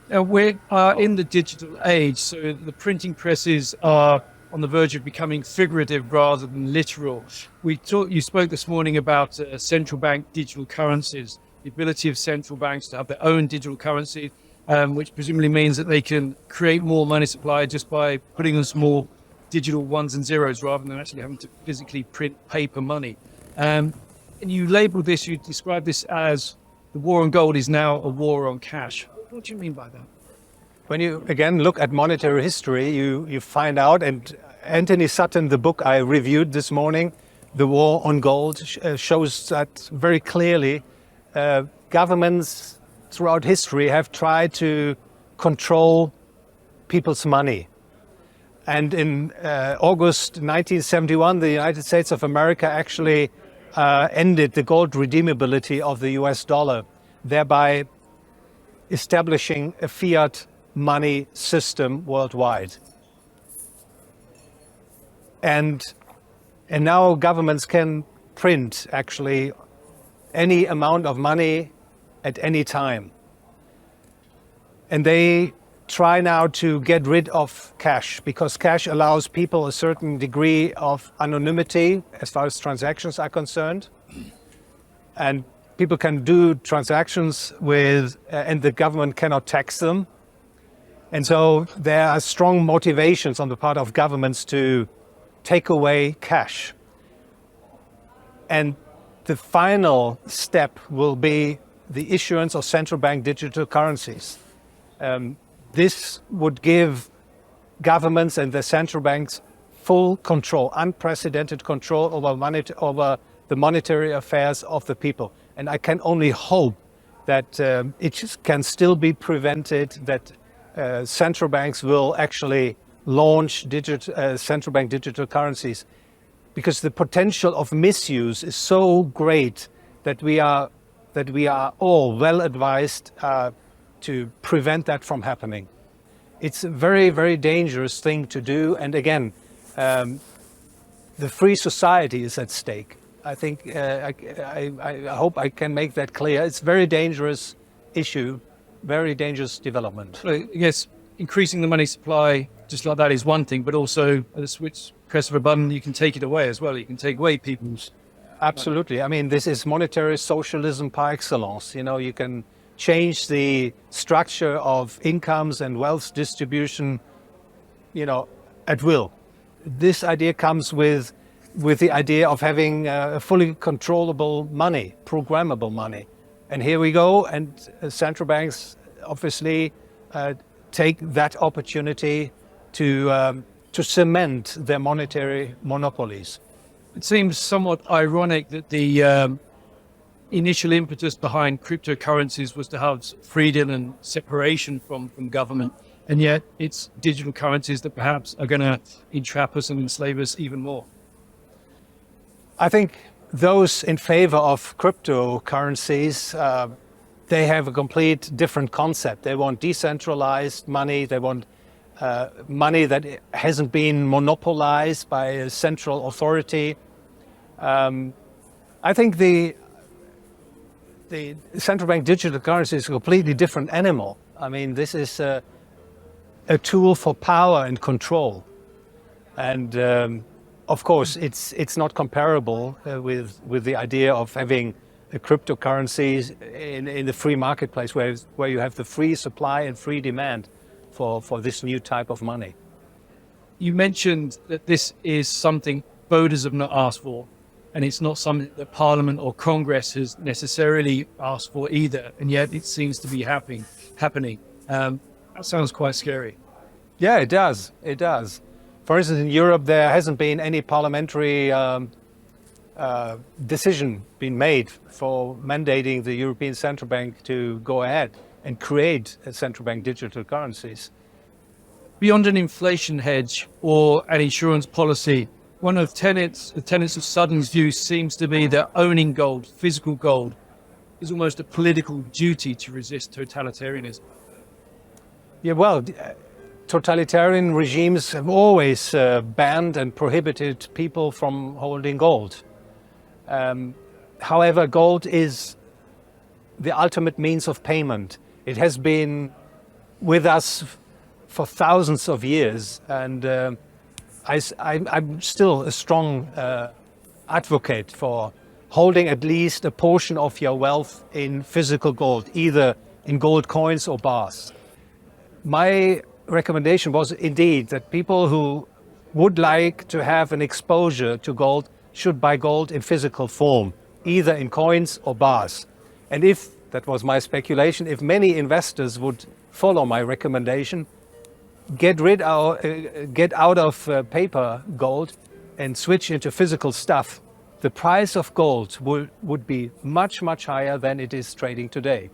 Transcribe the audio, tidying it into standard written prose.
We're in the digital age, so the printing presses are on the verge of becoming figurative rather than literal. You spoke this morning about central bank digital currencies, the ability of central banks to have their own digital currency, which presumably means that they can create more money supply just by putting us more digital ones and zeros rather than actually having to physically print paper money. And you describe this as the war on gold is now a war on cash. What do you mean by that? When you again look at monetary history, you find out, and Anthony Sutton, the book I reviewed this morning, The War on Gold, shows that very clearly. Governments throughout history have tried to control people's money. And in August 1971, the United States of America actually ended the gold redeemability of the US dollar, thereby establishing a fiat money system worldwide. And now governments can print actually any amount of money at any time. And they try now to get rid of cash, because cash allows people a certain degree of anonymity as far as transactions are concerned. And people can do transactions with, and the government cannot tax them. And so there are strong motivations on the part of governments to take away cash. And the final step will be the issuance of central bank digital currencies. This would give governments and the central banks full control, unprecedented control over the monetary affairs of the people. And I can only hope that it can still be prevented, that central banks will actually launch central bank digital currencies, because the potential of misuse is so great that we are all well advised to prevent that from happening. It's a very, very dangerous thing to do. And again, the free society is at stake. I think, I hope I can make that clear. It's a very dangerous issue, very dangerous development. So I guess increasing the money supply just like that is one thing, but also at a press of a button, you can take it away as well. You can take away people's. Absolutely. I mean, this is monetary socialism par excellence. You know, you can change the structure of incomes and wealth distribution, at will. This idea comes with the idea of having fully controllable money, programmable money. And here we go. And central banks obviously take that opportunity to cement their monetary monopolies. It seems somewhat ironic that the initial impetus behind cryptocurrencies was to have freedom and separation from government. And yet it's digital currencies that perhaps are going to entrap us and enslave us even more. I think those in favor of cryptocurrencies, they have a complete different concept. They want decentralized money. They want money that hasn't been monopolized by a central authority. I think the central bank digital currency is a completely different animal. I mean, this is a tool for power and control. And of course, it's not comparable with the idea of having a cryptocurrencies in the free marketplace where you have the free supply and free demand for this new type of money. You mentioned that this is something voters have not asked for, and it's not something that Parliament or Congress has necessarily asked for either, and yet it seems to be happening. That sounds quite scary. Yeah, it does. It does. For instance, in Europe, there hasn't been any parliamentary decision being made for mandating the European Central Bank to go ahead and create a central bank digital currencies. Beyond an inflation hedge or an insurance policy, one of the tenets of Sutton's view seems to be that owning gold, physical gold, is almost a political duty to resist totalitarianism. Yeah, well, totalitarian regimes have always banned and prohibited people from holding gold. However, gold is the ultimate means of payment. It has been with us for thousands of years, and I'm still a strong advocate for holding at least a portion of your wealth in physical gold, either in gold coins or bars. My recommendation was indeed that people who would like to have an exposure to gold should buy gold in physical form, either in coins or bars. And if, that was my speculation, if many investors would follow my recommendation, get out of paper gold and switch into physical stuff, the price of gold would be much, much higher than it is trading today.